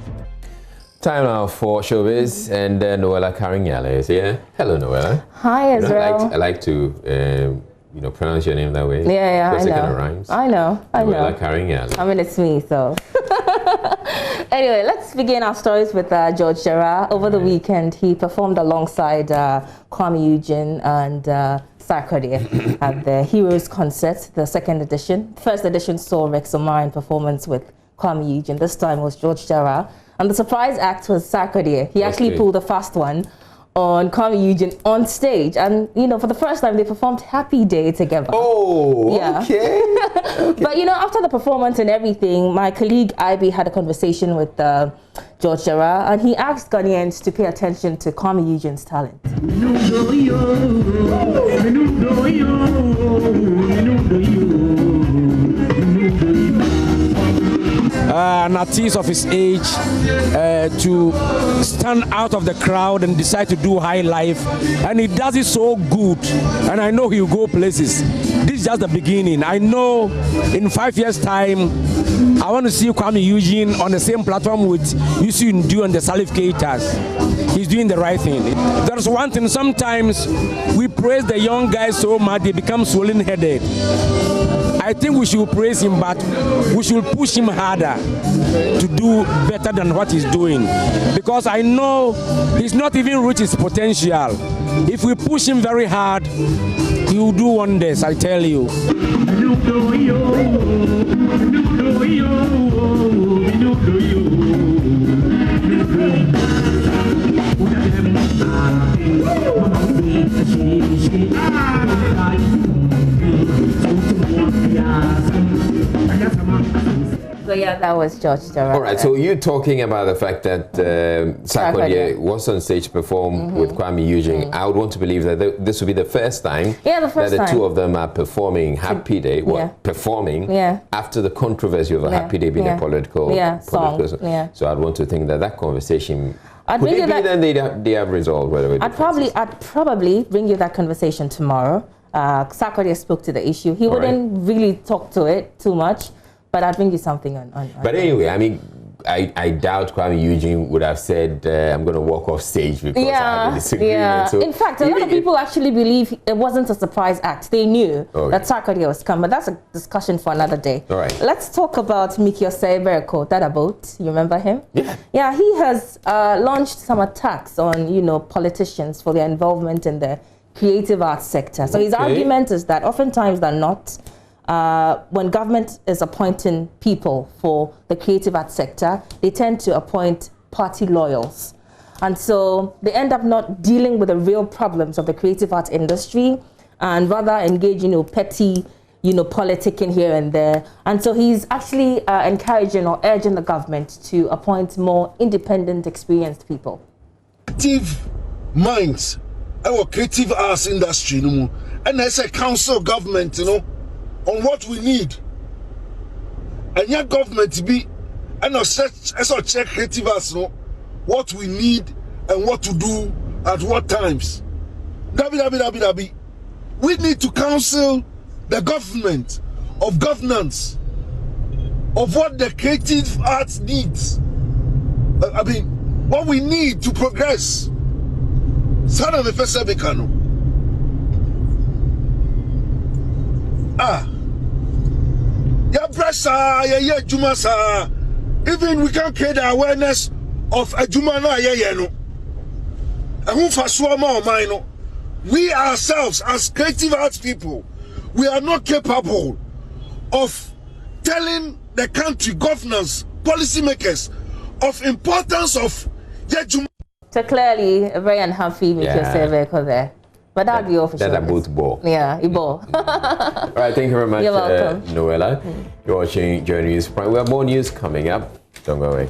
Time now for showbiz, and Noella Karinyala is here. Hello, Noella. Hi, Israel. I like to pronounce your name that way. Yeah, I know. It kind of rhymes. I know. Noella Karinyala. I mean, it's me, so. Anyway, let's begin our stories with George Gerard. Over the weekend, he performed alongside Kwame Eugene and Sarkodie at the Heroes Concert, the second edition. First edition saw Rex Omar in performance with Kwame Eugene. This time was George Gerard. And the surprise act was Sarkodie. He actually pulled a fast one on Kwame Eugene on stage. And, for the first time, they performed Happy Day together. Oh, yeah. Okay. But, after the performance and everything, my colleague IB had a conversation with George Gerard, and he asked Ghanaians to pay attention to Kwame Eugene's talent. An artist of his age to stand out of the crowd and decide to do high life, and he does it so good, and I know he'll go places. This is just the beginning. I know in 5 years' time I want to see Kwame Eugene on the same platform with Yusu Ndu and the Salif Keitas. He's doing the right thing. There's one thing, sometimes we praise the young guys so much they become swollen-headed. I think we should praise him, but we should push him harder to do better than what he's doing. Because I know he's not even reached his potential. If we push him very hard, he will do wonders, I tell you. So yeah, that was George Gerard. All right, so you're talking about the fact that Sarkodie was on stage to perform with Kwame Eugene. I would want to believe that this would be the first time that the two of them are performing Happy Day, performing after the controversy of a Happy Day being a political song. So I'd want to think that conversation could it be then they have resolved whether I'd probably bring you that conversation tomorrow. Sarkodie spoke to the issue. He wouldn't really talk to it too much, but I'll bring you something on But anyway, I mean, I doubt Kwame Eugene would have said, I'm going to walk off stage because I have a disagreement. Yeah. So in fact, a lot of people actually believe it wasn't a surprise act. They knew that Sarkodie was coming, but that's a discussion for another day. All right. Let's talk about Mikio Bereko, that about. You remember him? Yeah. Yeah, he has launched some attacks on, politicians for their involvement in the creative arts sector. So his argument is that oftentimes than not, when government is appointing people for the creative arts sector, they tend to appoint party loyals. And so they end up not dealing with the real problems of the creative arts industry and rather engage, petty, politicking here and there. And so he's actually encouraging or urging the government to appoint more independent, experienced people. Creative minds, our creative arts industry, and as a council government, on what we need. And your government be And also check creative us know what we need and what to do at what times. Dabi. We need to counsel the government of governance of what the creative arts needs. I mean, what we need to progress. Sana me fesa bekano. Ya brasa, ya juma sa. Even we can create the awareness of a juma na ya no. And who faswa ma o no. We ourselves, as creative arts people, we are not capable of telling the country, governors, policymakers, of importance of Juma. So clearly, a very unhappy with your survey there. But that'll be all for sure. That's about ball. Yeah, it ball. All right, thank you very much, You're welcome. Noella. You're watching Joynews Prime. We have more news coming up. Don't go away.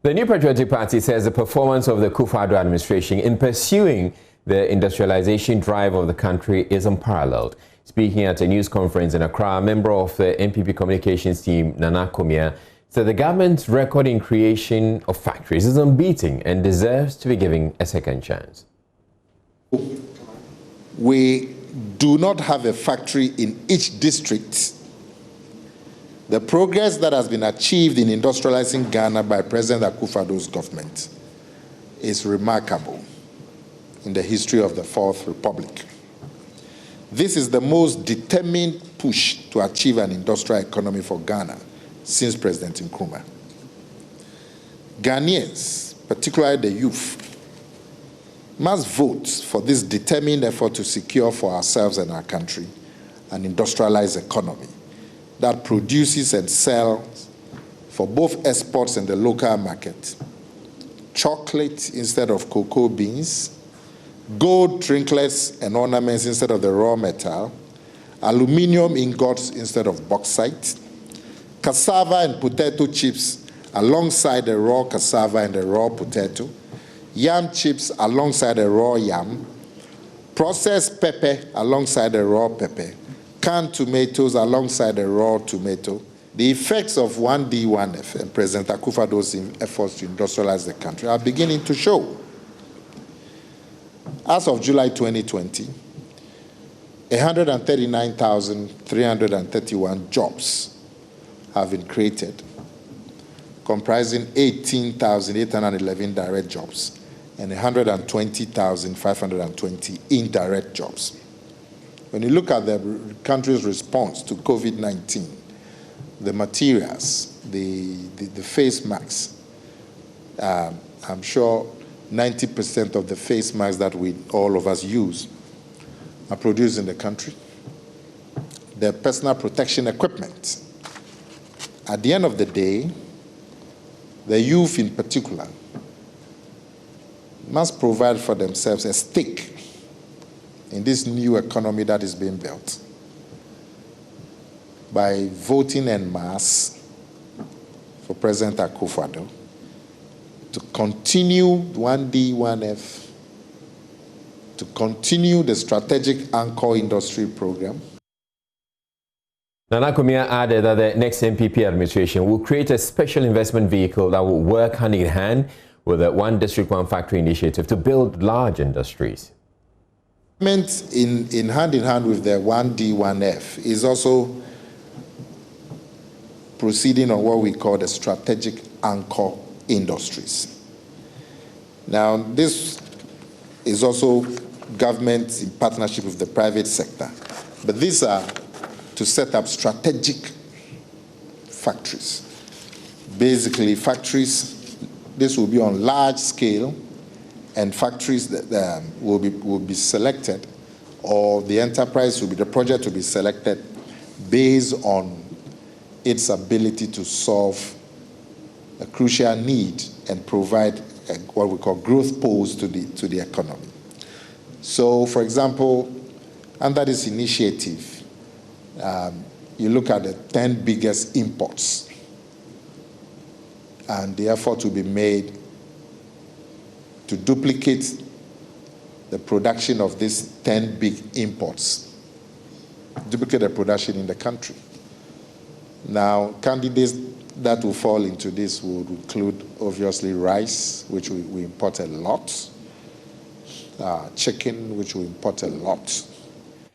The New Patriotic Party says the performance of the Kufuor administration in pursuing the industrialization drive of the country is unparalleled. Speaking at a news conference in Accra, a member of the NPP communications team, Nana Komia, said the government's record in creation of factories is unbeaten and deserves to be given a second chance. We do not have a factory in each district. The progress that has been achieved in industrializing Ghana by President Akufo-Addo's government is remarkable in the history of the Fourth Republic. This is the most determined push to achieve an industrial economy for Ghana since President Nkrumah. Ghanaians, particularly the youth, must vote for this determined effort to secure for ourselves and our country an industrialized economy that produces and sells for both exports and the local market chocolate instead of cocoa beans, gold trinkets and ornaments instead of the raw metal, aluminium ingots instead of bauxite, cassava and potato chips alongside the raw cassava and the raw potato, yam chips alongside the raw yam, processed pepper alongside the raw pepper, canned tomatoes alongside the raw tomato. The effects of 1D, 1F and President Akufo-Addo's efforts to industrialize the country are beginning to show. As of July 2020, 139,331 jobs have been created, comprising 18,811 direct jobs and 120,520 indirect jobs. When you look at the country's response to COVID-19, the materials, the face masks, I'm sure 90% of the face masks that all of us use are produced in the country. The personal protection equipment. At the end of the day, the youth in particular must provide for themselves a stake in this new economy that is being built by voting en masse for President Akufo-Addo to continue 1D, 1F, to continue the strategic anchor industry program. Nana Komia added that the next NPP administration will create a special investment vehicle that will work hand in hand with the One District, One Factory initiative to build large industries. In hand with the 1D, 1F is also proceeding on what we call the strategic anchor industries. Now, this is also government in partnership with the private sector, but these are to set up strategic factories. Basically, factories, this will be on large scale, and factories that will be selected, or the enterprise will be, the project will be selected based on its ability to solve a crucial need and provide what we call growth poles to the economy. So, for example, under this initiative, you look at the 10 biggest imports and the effort will be made to duplicate the production of these 10 big imports, duplicate the production in the country. Now, candidates that will fall into this would include, obviously, rice, which we import a lot, chicken, which we import a lot.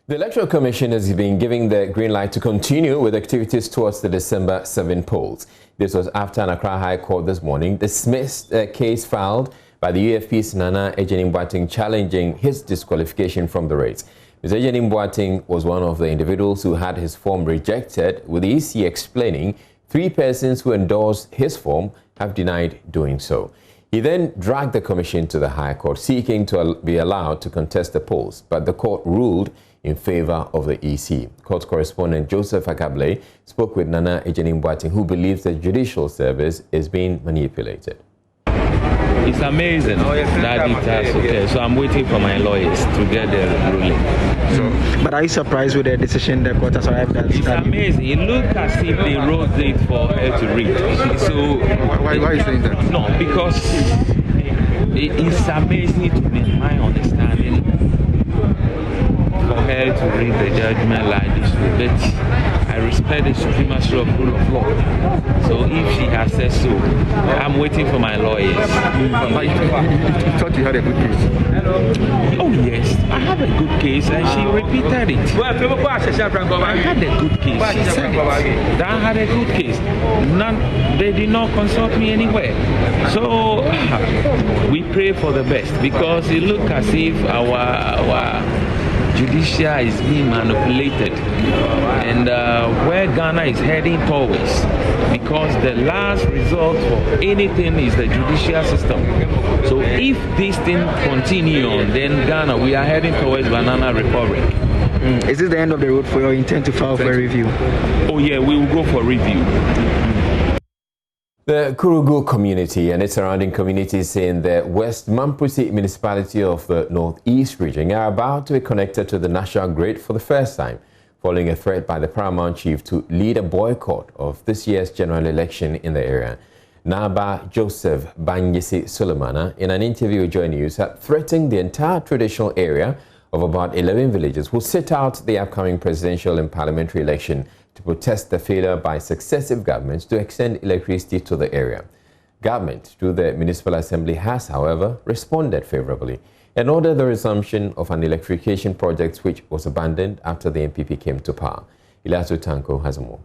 The Electoral Commission has been giving the green light to continue with activities towards the December 7 polls. This was after an Accra High Court this morning dismissed a case filed by the UFP's Nana Ejenim Boateng challenging his disqualification from the race. Mr. Ejenim Boateng was one of the individuals who had his form rejected, with the EC explaining 3 persons who endorsed his form have denied doing so. He then dragged the commission to the High Court, seeking to be allowed to contest the polls, but the court ruled in favor of the EC. Court correspondent Joseph Akable spoke with Nana Ejenim Boateng, who believes the judicial service is being manipulated. It's amazing that it has okay. So I'm waiting for my lawyers to get the ruling. But are you surprised with the decision the court has arrived at? It's amazing. It looks as if they wrote it for her to read. So why are you saying that? No, because it's amazing to me, my understanding, for her to read the judgment like this. But I respect the supremacy of rule of law. So if she has said so, I'm waiting for my lawyers. But you thought you had a good case? Oh yes, I have a good case, and she repeated it. I had a good case. She said it. That I had a good case. They did not consult me anywhere. So we pray for the best, because it looks as if our judicial is being manipulated, and where Ghana is heading towards, because the last result for anything is the judicial system. So if this thing continue on, then Ghana, we are heading towards banana republic. Is this the end of the road for your intent to file for a review? Oh yeah, we will go for review. The Kurugu community and its surrounding communities in the West Mampusi municipality of the Northeast region are about to be connected to the national grid for the first time, following a threat by the paramount chief to lead a boycott of this year's general election in the area. Naba Joseph Banyisi Sulemana, in an interview with Joynews, had threatened the entire traditional area of about 11 villages who sit out the upcoming presidential and parliamentary election to protest the failure by successive governments to extend electricity to the area. Government, through the Municipal Assembly, has, however, responded favorably and ordered the resumption of an electrification project which was abandoned after the NPP came to power. Ilasu Tanko has more.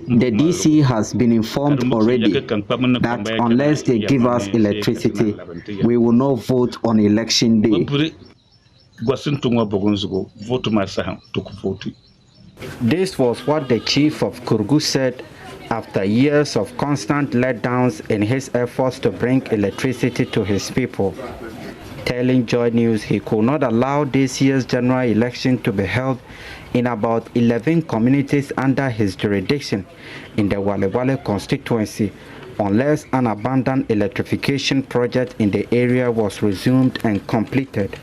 The DC has been informed already that unless they give us electricity, we will not vote on election day. This was what the chief of Kurugu said after years of constant letdowns in his efforts to bring electricity to his people, telling Joynews he could not allow this year's general election to be held in about 11 communities under his jurisdiction in the Walewale constituency unless an abandoned electrification project in the area was resumed and completed.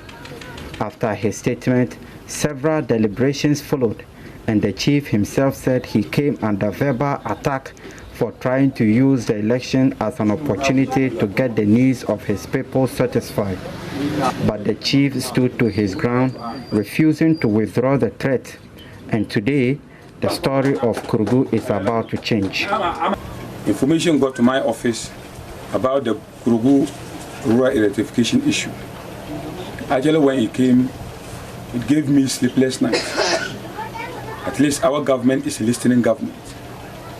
After his statement, several deliberations followed, and the chief himself said he came under verbal attack for trying to use the election as an opportunity to get the needs of his people satisfied. But the chief stood to his ground, refusing to withdraw the threat. And today, the story of Kurugu is about to change. Information got to my office about the Kurugu rural electrification issue. Actually, when it came, it gave me sleepless nights. At least our government is a listening government.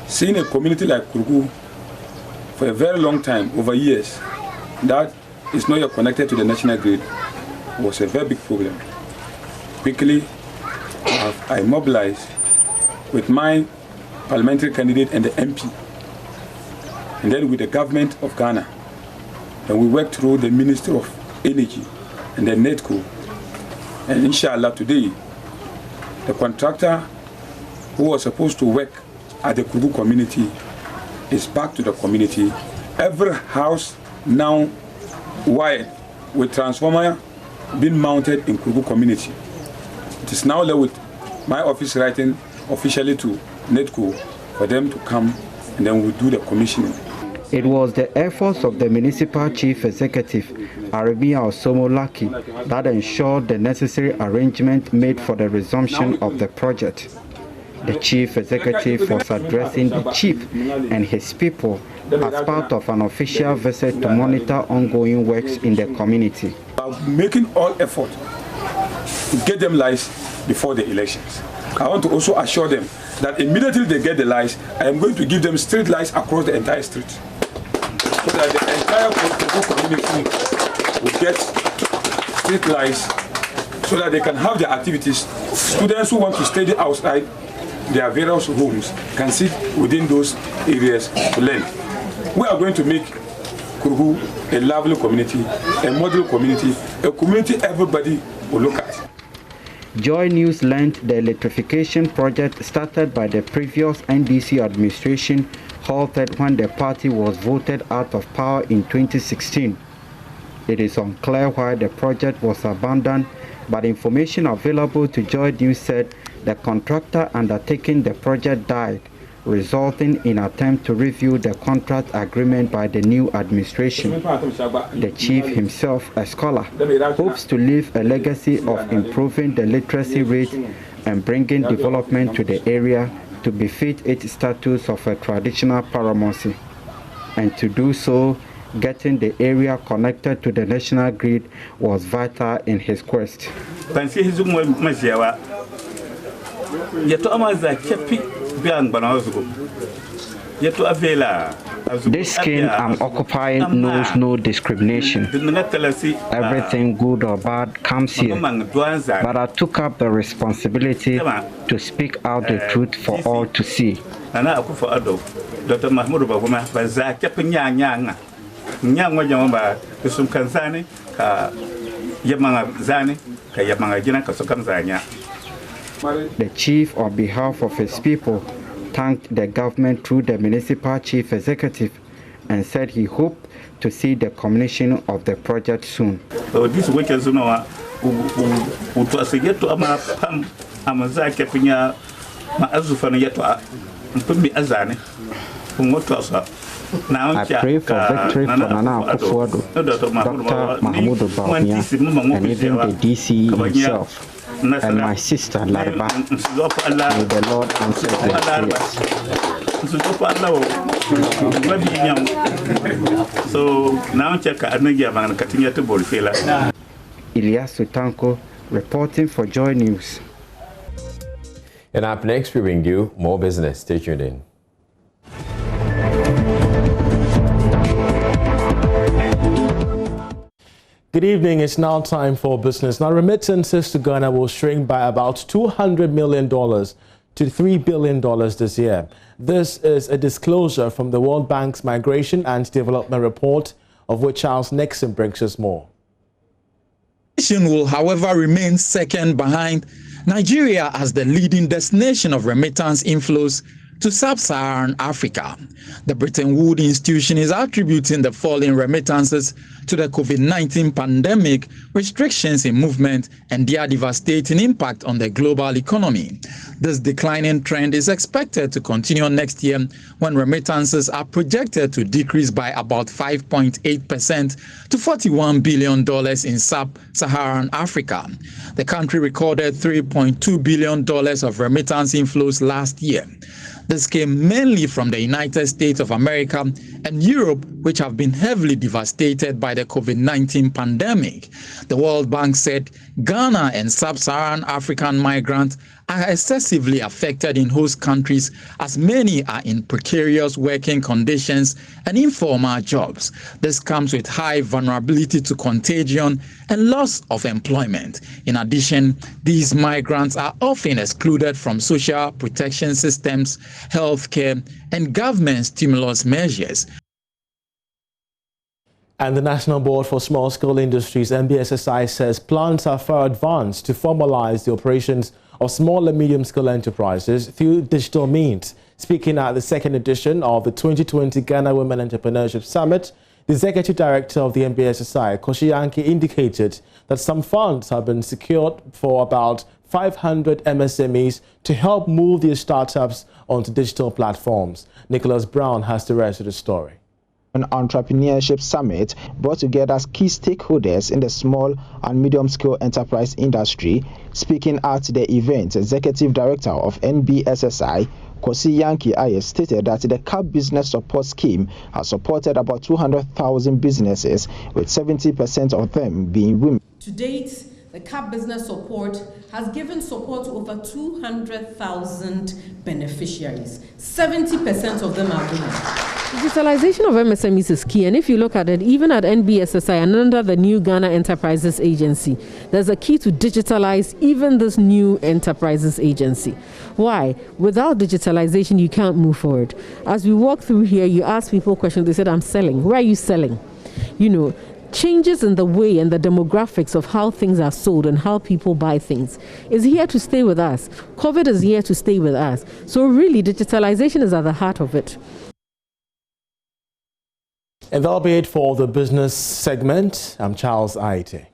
Seeing a community like Kurugu for a very long time, over years, that is not yet connected to the national grid was a very big problem. Quickly, I mobilized with my parliamentary candidate and the MP, and then with the government of Ghana. And we worked through the Ministry of Energy and the NETCO. And inshallah today, the contractor who was supposed to work at the Kurugu community is back to the community. Every house now wired with transformer being mounted in Kurugu community. It is now left with my office writing officially to NETCO for them to come, and then we'll do the commissioning. It was the efforts of the Municipal Chief Executive, AREMEYAW SOMO Lucky, that ensured the necessary arrangement made for the resumption of the project. The Chief Executive was addressing the Chief and his people as part of an official visit to monitor ongoing works in the community. Making all effort to get them lights before the elections. I want to also assure them that immediately they get the lights, I am going to give them street lights across the entire street, so that the entire community will get street lights, so that they can have their activities. Students who want to study outside their various homes can sit within those areas to learn. We are going to make Kourou a lively community, a model community, a community everybody will look at. Joynews learned the electrification project started by the previous NDC administration halted when the party was voted out of power in 2016. It is unclear why the project was abandoned, but information available to Joynews said the contractor undertaking the project died, resulting in an attempt to review the contract agreement by the new administration. The chief himself, a scholar, hopes to leave a legacy of improving the literacy rate and bringing development to the area to befit its status of a traditional paramountcy. And to do so, getting the area connected to the national grid was vital in his quest. This skin I'm occupying knows no discrimination. Everything good or bad comes here. But I took up the responsibility to speak out the truth for all to see. The chief, on behalf of his people, thanked the government through the municipal chief executive and said he hoped to see the commission of the project soon. This week, as you know, I pray for victory for Nana Akufo-Addo, Dr. Mahmoud Bawumia, and even the DC himself, and my sister Lariba. May the Lord answer their prayers. So now check Ilyas Sutanko reporting for Joy News. And up next, we bring you more business. Stay tuned in. Good evening. It's now time for business. Now, remittances to Ghana will shrink by about $200 million to $3 billion this year. This is a disclosure from the World Bank's Migration and Development Report, of which Charles Nixon brings us more. The nation will, however, remain second behind Nigeria as the leading destination of remittance inflows to sub-Saharan Africa. The Bretton Woods institution is attributing the fall in remittances to the COVID-19 pandemic, restrictions in movement, and their devastating impact on the global economy. This declining trend is expected to continue next year, when remittances are projected to decrease by about 5.8% to $41 billion in sub-Saharan Africa. The country recorded $3.2 billion of remittance inflows last year. This came mainly from the United States of America and Europe, which have been heavily devastated by the COVID-19 pandemic. The World Bank said Ghana and sub-Saharan African migrants are excessively affected in host countries, as many are in precarious working conditions and informal jobs. This comes with high vulnerability to contagion and loss of employment. In addition, these migrants are often excluded from social protection systems, healthcare, and government stimulus measures. And the National Board for Small-Scale Industries, NBSSI, says plans are far advanced to formalize the operations of small and medium-scale enterprises through digital means. Speaking at the second edition of the 2020 Ghana Women Entrepreneurship Summit, the Executive Director of the NBSSI, Koshi Yankee, indicated that some funds have been secured for about 500 MSMEs to help move their startups onto digital platforms. Nicholas Brown has the rest of the story. An entrepreneurship summit brought together key stakeholders in the small and medium-scale enterprise industry. Speaking at the event, Executive Director of NBSSI, Kwasi Yankee Aye, stated that the CAP Business Support Scheme has supported about 200,000 businesses, with 70% of them being women. To date, the CAP Business Support has given support to over 200,000 beneficiaries. 70% of them are women. Digitalization of MSMEs is key, and if you look at it, even at NBSSI and under the new Ghana Enterprises Agency, there's a key to digitalize even this new Enterprises Agency. Why? Without digitalization, you can't move forward. As we walk through here, you ask people questions, they said, I'm selling. Where are you selling? You know, changes in the way and the demographics of how things are sold and how people buy things is here to stay with us. COVID is here to stay with us. So really, digitalization is at the heart of it. And that'll be it for the business segment. I'm Charles Aite.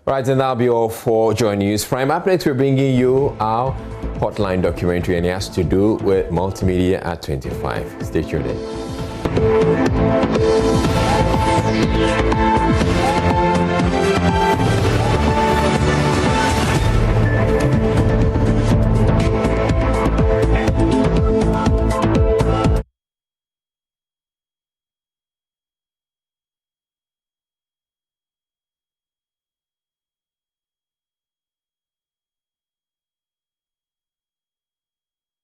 Right, and that'll be all for Joynews Prime. Up next, we're bringing you our Hotline documentary, and it has to do with multimedia at 25. Stay tuned in.